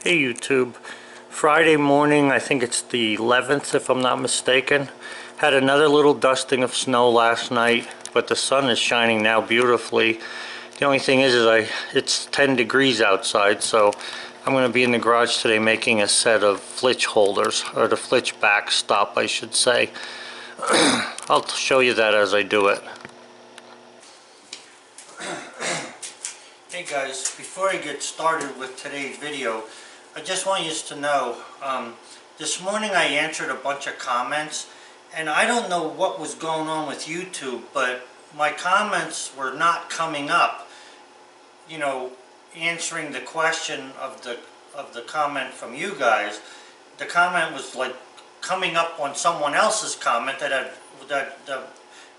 Hey YouTube, Friday morning, I think it's the 11th if I'm not mistaken. Had another little dusting of snow last night, but the sun is shining now beautifully. The only thing is it's 10 degrees outside, so I'm going to be in the garage today making a set of flitch holders, or the flitch backstop I should say. I'll show you that as I do it. Hey guys, before I get started with today's video, I just want you to know, this morning I answered a bunch of comments, and I don't know what was going on with YouTube, but my comments were not coming up, you know, answering the question of the comment from you guys. The comment was like coming up on someone else's comment that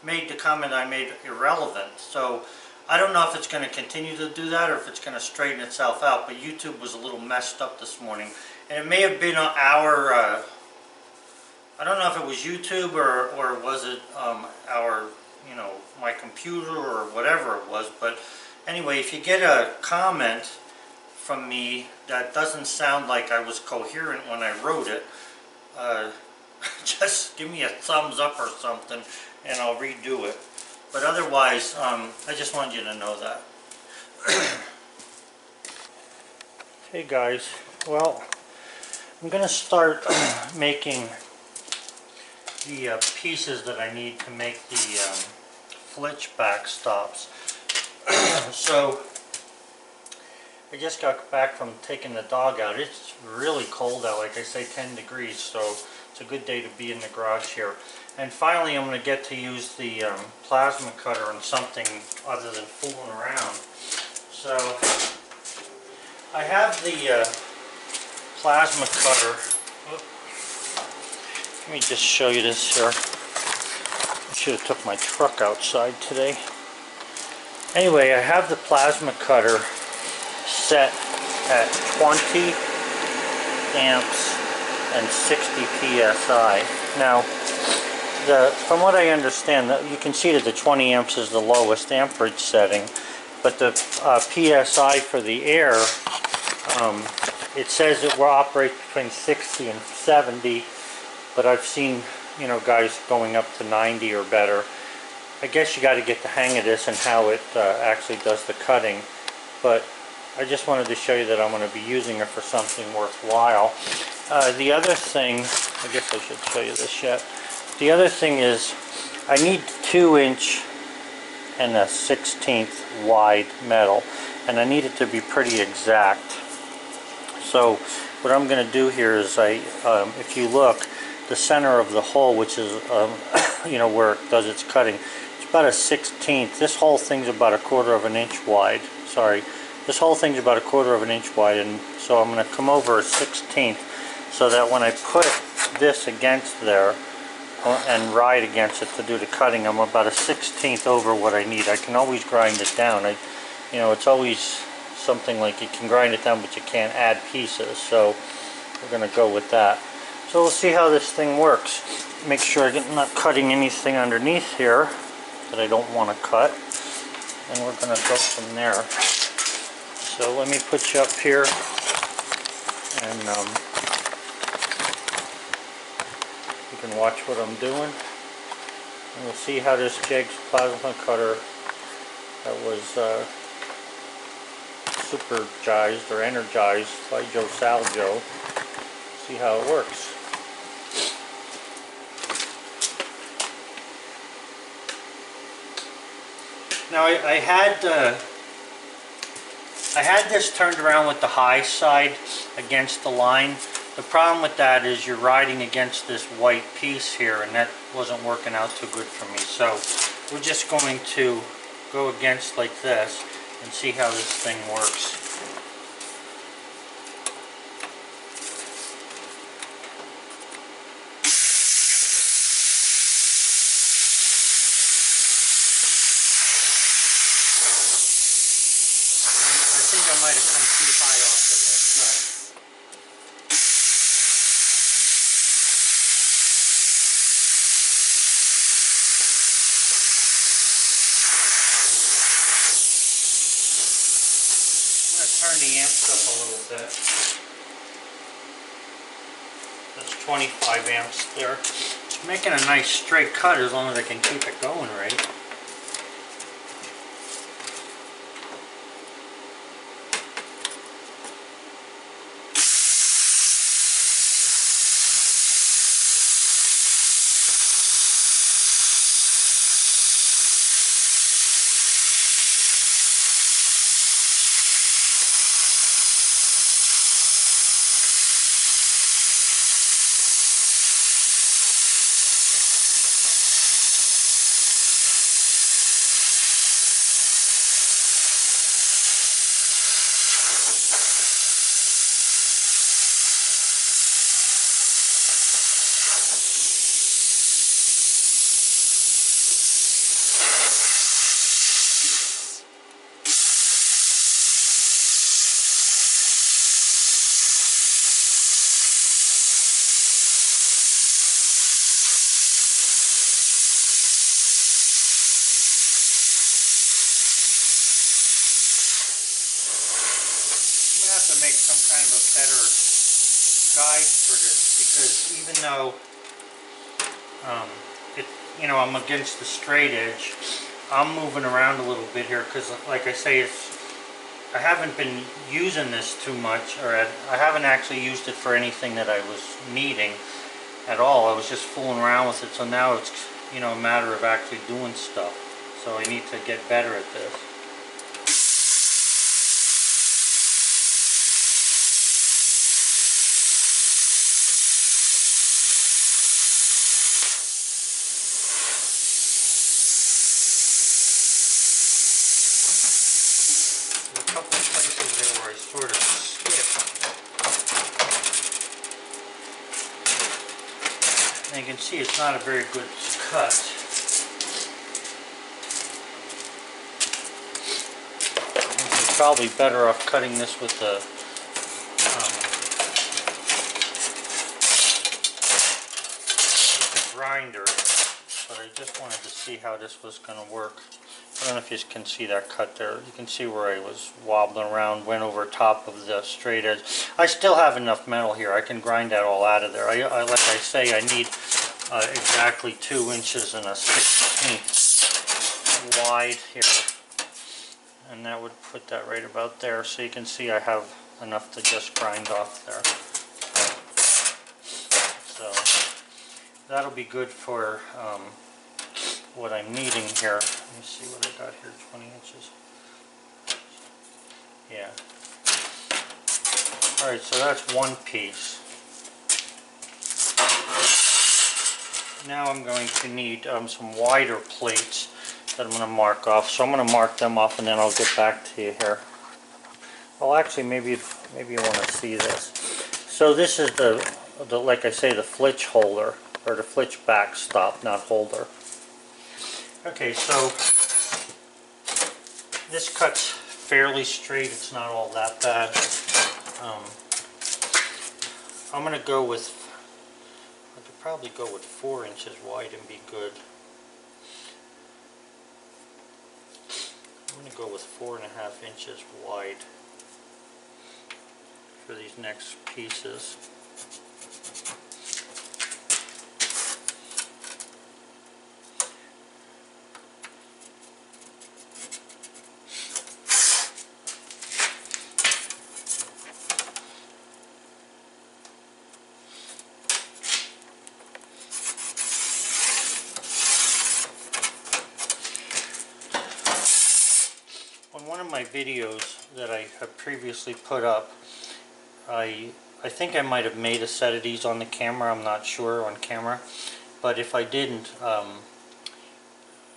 made the comment I made irrelevant. So I don't know if it's going to continue to do that or if it's going to straighten itself out, but YouTube was a little messed up this morning. And it may have been our, I don't know if it was YouTube or was it our, you know, my computer or whatever it was. But anyway, if you get a comment from me that doesn't sound like I was coherent when I wrote it, just give me a thumbs up or something and I'll redo it. But otherwise, I just wanted you to know that. Hey guys, well, I'm going to start making the pieces that I need to make the flitch backstops. So, I just got back from taking the dog out. It's really cold out, like I say, 10 degrees, so it's a good day to be in the garage here. And finally, I'm going to get to use the plasma cutter on something other than fooling around. So, I have the plasma cutter. Let me just show you this here. I should have took my truck outside today. Anyway, I have the plasma cutter set at 20 amps and 60 psi. Now, from what I understand, you can see that the 20 amps is the lowest amperage setting, but the psi for the air, it says it will operate between 60 and 70, but I've seen, you know, guys going up to 90 or better. I guess you got to get the hang of this and how it actually does the cutting, but I just wanted to show you that I'm going to be using it for something worthwhile. The other thing, I guess I should show you this yet. The other thing is, I need 2-inch and a 1/16 wide metal, and I need it to be pretty exact. So what I'm going to do here is, if you look, the center of the hole, which is you know, where it does its cutting, it's about a 1/16. This whole thing's about 1/4 inch wide. Sorry, this whole thing's about 1/4 inch wide, and so I'm going to come over a 1/16, so that when I put this against there and ride against it to do the cutting, I'm about a 1/16 over what I need. I can always grind it down. You know, it's always something like you can grind it down, but you can't add pieces. So we're going to go with that. So we'll see how this thing works. Make sure I'm not cutting anything underneath here that I don't want to cut, and we're going to go from there. So let me put you up here, and you can watch what I'm doing, and we'll see how this Jig's plasma cutter that was supergized or energized by Joe Saljo, see how it works. Now I had this turned around with the high side against the line. The problem with that is you're riding against this white piece here, and that wasn't working out too good for me. So we're just going to go against like this and see how this thing works. I think I might have come too high off of this. Turn the amps up a little bit. 25 amps there. It's making a nice straight cut as long as I can keep it going right. To make some kind of a better guide for this, because even though I'm against the straight edge, I'm moving around a little bit here because, like I say, I haven't been using this too much, or I haven't actually used it for anything that I was needing at all. I was just fooling around with it, so now it's a matter of actually doing stuff. So I need to get better at this. Sort of skip. And you can see it's not a very good cut. You're probably better off cutting this with the grinder, but I just wanted to see how this was going to work. I don't know if you can see that cut there. You can see where I was wobbling around, went over top of the straight edge. I still have enough metal here. I can grind that all out of there. Like I say, I need exactly 2 inches and a 1/16 wide here. And that would put that right about there. So you can see I have enough to just grind off there. So that'll be good for what I'm needing here. Let me see what I got here, 20 inches. Yeah. Alright, so that's one piece. Now I'm going to need some wider plates that I'm going to mark off. So I'm going to mark them off and then I'll get back to you here. Well, actually, maybe you want to see this. So this is the like I say, the flitch holder, or the flitch backstop, not holder. Okay, so this cuts fairly straight. It's not all that bad. I'm going to go with, I could probably go with 4 inches wide and be good. I'm going to go with 4.5 inches wide for these next pieces. On one of my videos that I have previously put up, I think I might have made a set of these on the camera. I'm not sure on camera, but if I didn't,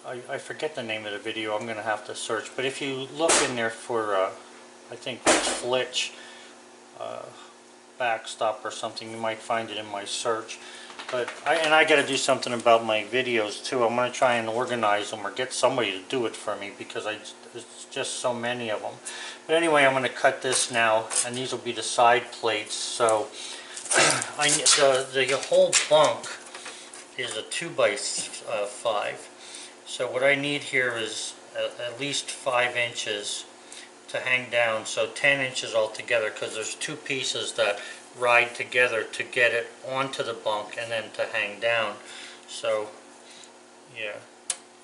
I forget the name of the video. I'm going to have to search. But if you look in there for, I think it's flitch backstop or something, you might find it in my search. But I got to do something about my videos too. I'm going to try and organize them or get somebody to do it for me because there's just so many of them. But anyway, I'm going to cut this now, and these will be the side plates. So the whole bunk is a 2x5. So what I need here is at least 5 inches to hang down, so 10 inches altogether, because there's two pieces that ride together to get it onto the bunk and then to hang down. So yeah,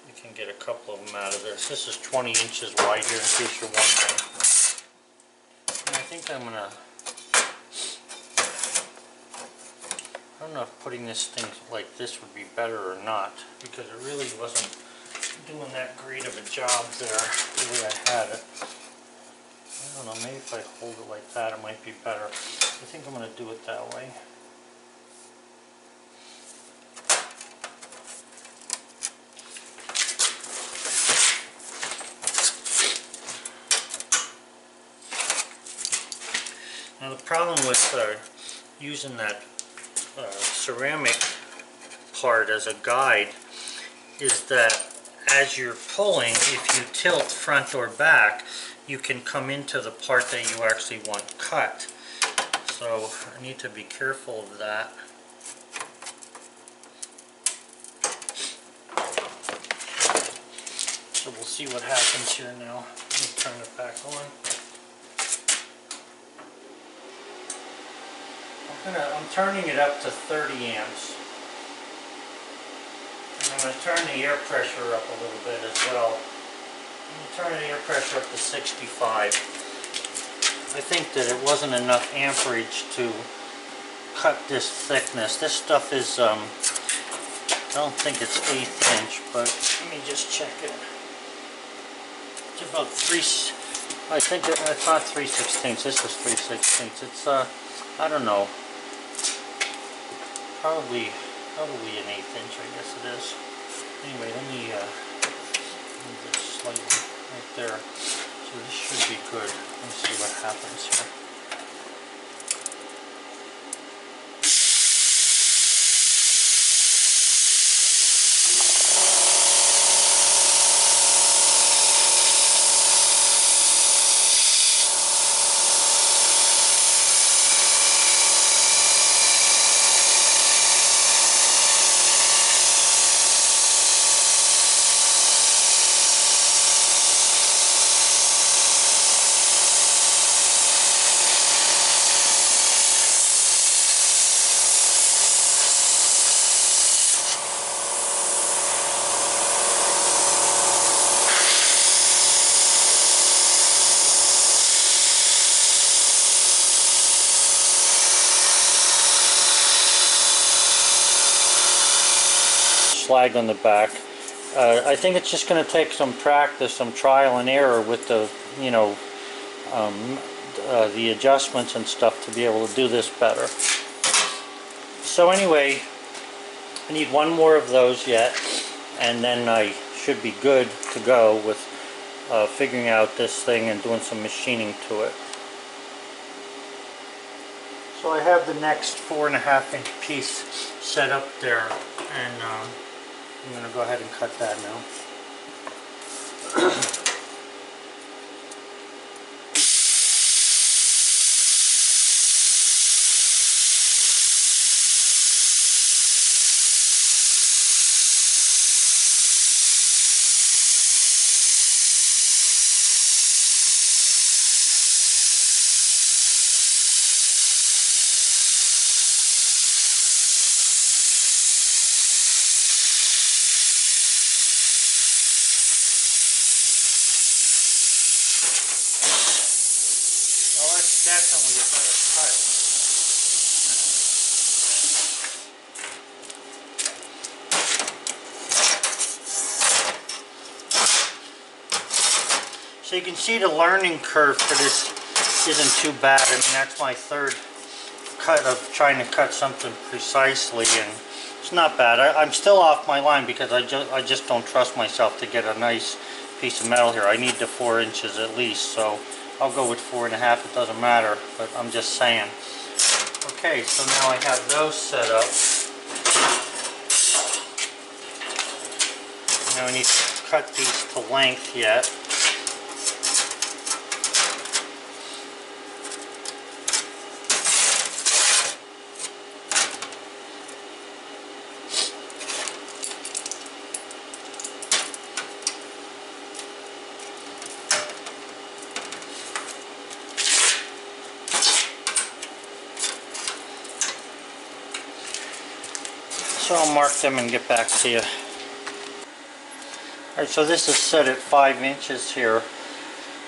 you can get a couple of them out of this. This is 20 inches wide here, in case you're wondering. And I think I'm gonna, I don't know if putting this thing like this would be better or not, because it really wasn't doing that great of a job there the way I had it. I don't know, maybe if I hold it like that it might be better. I think I'm going to do it that way. Now the problem with using that ceramic part as a guide is that as you're pulling, if you tilt front or back, you can come into the part that you actually want cut. So I need to be careful of that. So we'll see what happens here now. Let me turn it back on. I'm turning it up to 30 amps. And I'm going to turn the air pressure up a little bit as well. I'm going to turn the air pressure up to 65. I think that it wasn't enough amperage to cut this thickness. This stuff is, I don't think it's 1/8 inch, but let me just check it. It's about it's not 3/16. This is 3/16. It's, I don't know. Probably an 1/8 inch, I guess it is. Anyway, let me move this slightly right there. So this should be good. Let's see what happens here. Slag on the back. I think it's just going to take some practice, some trial and error with the, you know, the adjustments and stuff to be able to do this better. So anyway, I need one more of those yet, and then I should be good to go with figuring out this thing and doing some machining to it. So I have the next 4.5 inch piece set up there, and I'm going to go ahead and cut that now. Definitely a better cut. So you can see the learning curve for this isn't too bad. I mean, that's my third cut of trying to cut something precisely, and it's not bad. I'm still off my line because I just don't trust myself to get a nice piece of metal here. I need the 4 inches at least, so I'll go with 4.5, it doesn't matter, but I'm just saying. Okay, so now I have those set up. Now I need to cut these to length yet. So I'll mark them and get back to you. Alright, so this is set at 5 inches here.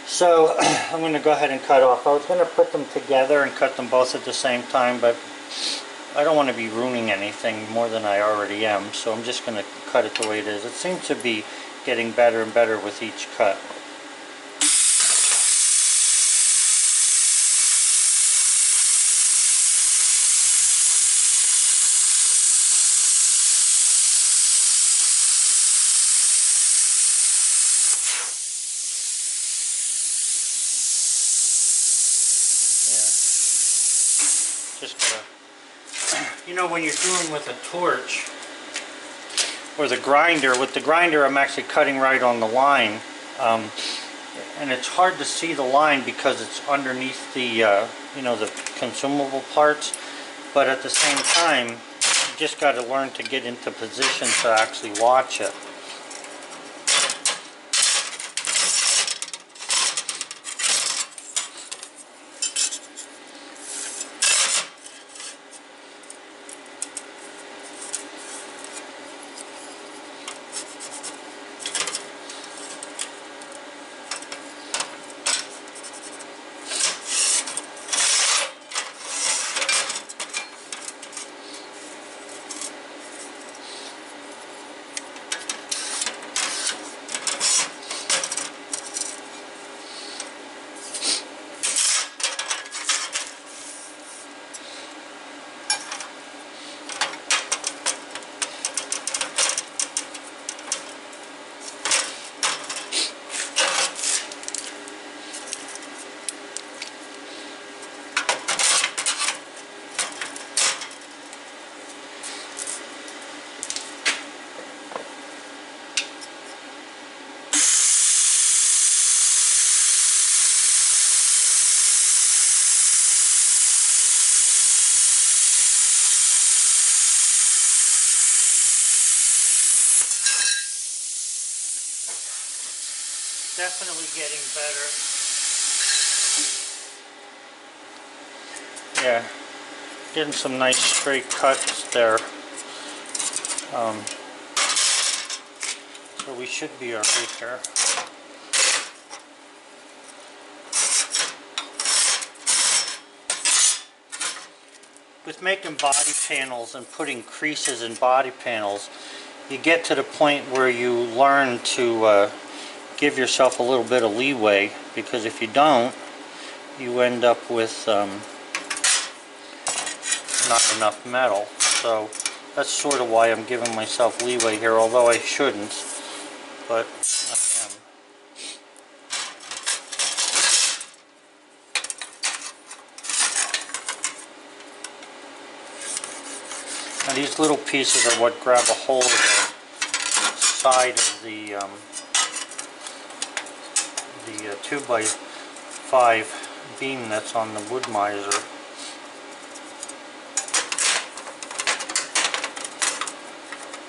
So I'm going to go ahead and cut off. I was going to put them together and cut them both at the same time, but I don't want to be ruining anything more than I already am. So I'm just going to cut it the way it is. It seems to be getting better and better with each cut. Just gotta, you know, when you're doing with a torch or the grinder, with the grinder I'm actually cutting right on the line, and it's hard to see the line because it's underneath the you know, the consumable parts, but at the same time you just got to learn to get into position to actually watch it. Definitely getting better. Yeah, getting some nice straight cuts there. So we should be alright here. With making body panels and putting creases in body panels, you get to the point where you learn to give yourself a little bit of leeway, because if you don't, you end up with not enough metal. So that's sort of why I'm giving myself leeway here, although I shouldn't, but I am. Now these little pieces are what grab a hold of the side of the 2x5 beam that's on the wood miser.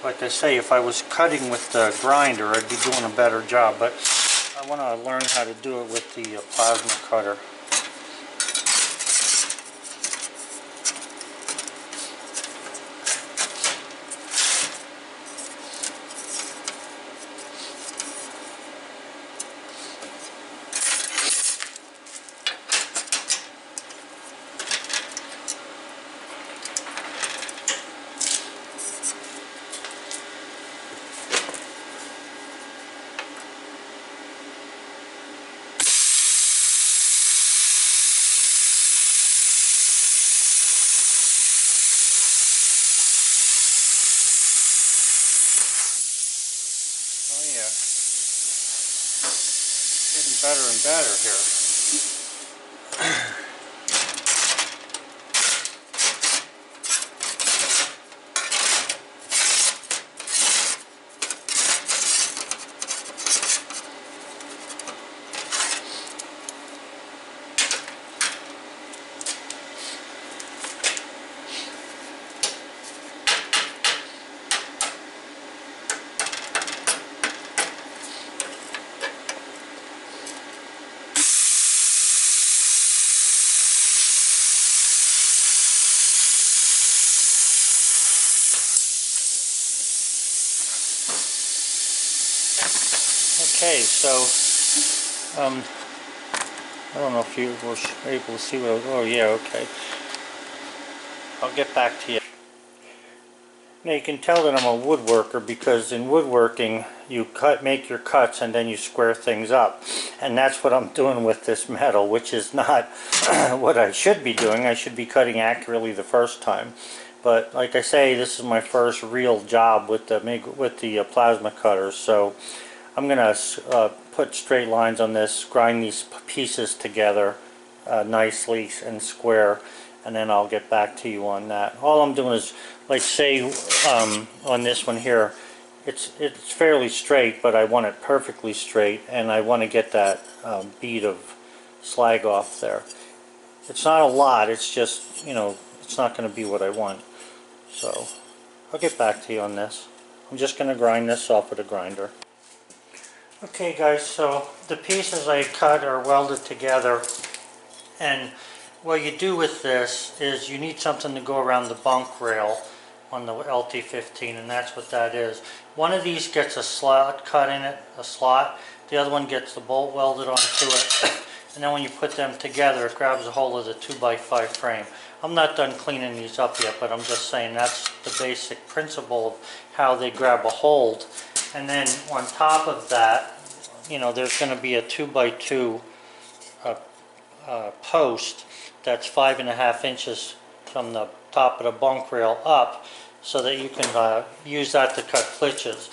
Like I say, if I was cutting with the grinder, I'd be doing a better job, but I want to learn how to do it with the plasma cutter. Getting better and better here. Okay, so I don't know if you were able to see what oh yeah, okay. I'll get back to you. Now you can tell that I'm a woodworker because in woodworking you make your cuts and then you square things up. And that's what I'm doing with this metal, which is not what I should be doing. I should be cutting accurately the first time. But like I say, this is my first real job with the plasma cutters. So I'm going to put straight lines on this, grind these pieces together nicely and square, and then I'll get back to you on that. All I'm doing is, like say on this one here, it's fairly straight, but I want it perfectly straight, and I want to get that bead of slag off there. It's not a lot, it's just, you know, it's not going to be what I want. So I'll get back to you on this. I'm just going to grind this off with a grinder. Okay guys, so the pieces I cut are welded together, and what you do with this is you need something to go around the bunk rail on the LT15, and that's what that is. One of these gets a slot cut in it, a slot. The other one gets the bolt welded onto it, and then when you put them together it grabs a hold of the 2x5 frame. I'm not done cleaning these up yet, but I'm just saying that's the basic principle of how they grab a hold. And then on top of that, you know, there's going to be a 2x2 post that's 5.5 inches from the top of the bunk rail up, so that you can use that to cut flitches.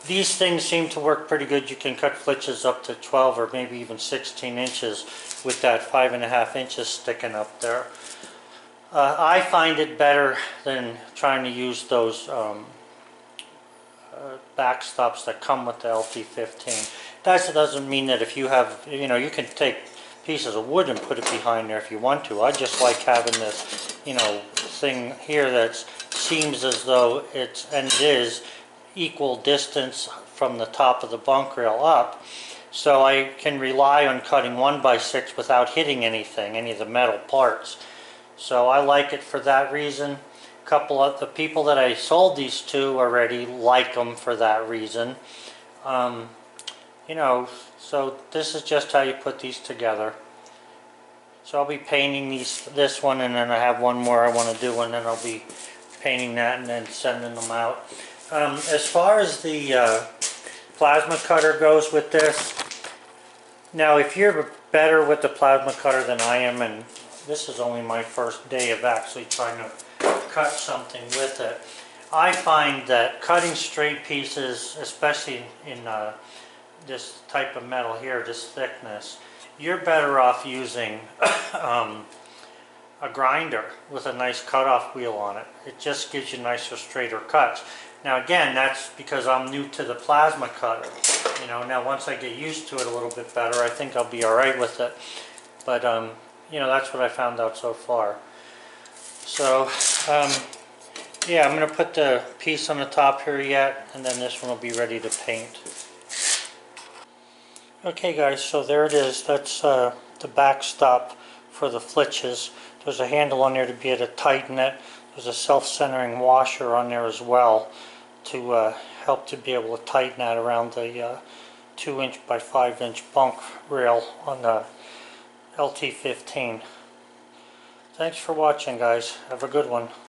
These things seem to work pretty good. You can cut flitches up to 12 or maybe even 16 inches with that 5.5 inches sticking up there. I find it better than trying to use those backstops that come with the LT15. That doesn't mean that if you have, you know, you can take pieces of wood and put it behind there if you want to. I just like having this, you know, thing here that seems as though it's, and it is, equal distance from the top of the bunk rail up, so I can rely on cutting 1x6 without hitting anything, any of the metal parts. So I like it for that reason. A couple of the people that I sold these to already like them for that reason. You know, so this is just how you put these together. So I'll be painting this one, and then I have one more I want to do, and then I'll be painting that and then sending them out. As far as the plasma cutter goes with this, now if you're better with the plasma cutter than I am, and this is only my first day of actually trying to cut something with it, I find that cutting straight pieces, especially in this type of metal here, this thickness, you're better off using a grinder with a nice cutoff wheel on it. It just gives you nicer, straighter cuts. Now again, that's because I'm new to the plasma cutter. You know, now once I get used to it a little bit better, I think I'll be alright with it. But you know, that's what I found out so far. So yeah, I'm going to put the piece on the top here yet, and then this one will be ready to paint. Okay guys, so there it is. That's the backstop for the flitches. There's a handle on there to be able to tighten it. There's a self-centering washer on there as well to help to be able to tighten that around the 2" by 5" bunk rail on the LT15. Thanks for watching guys. Have a good one.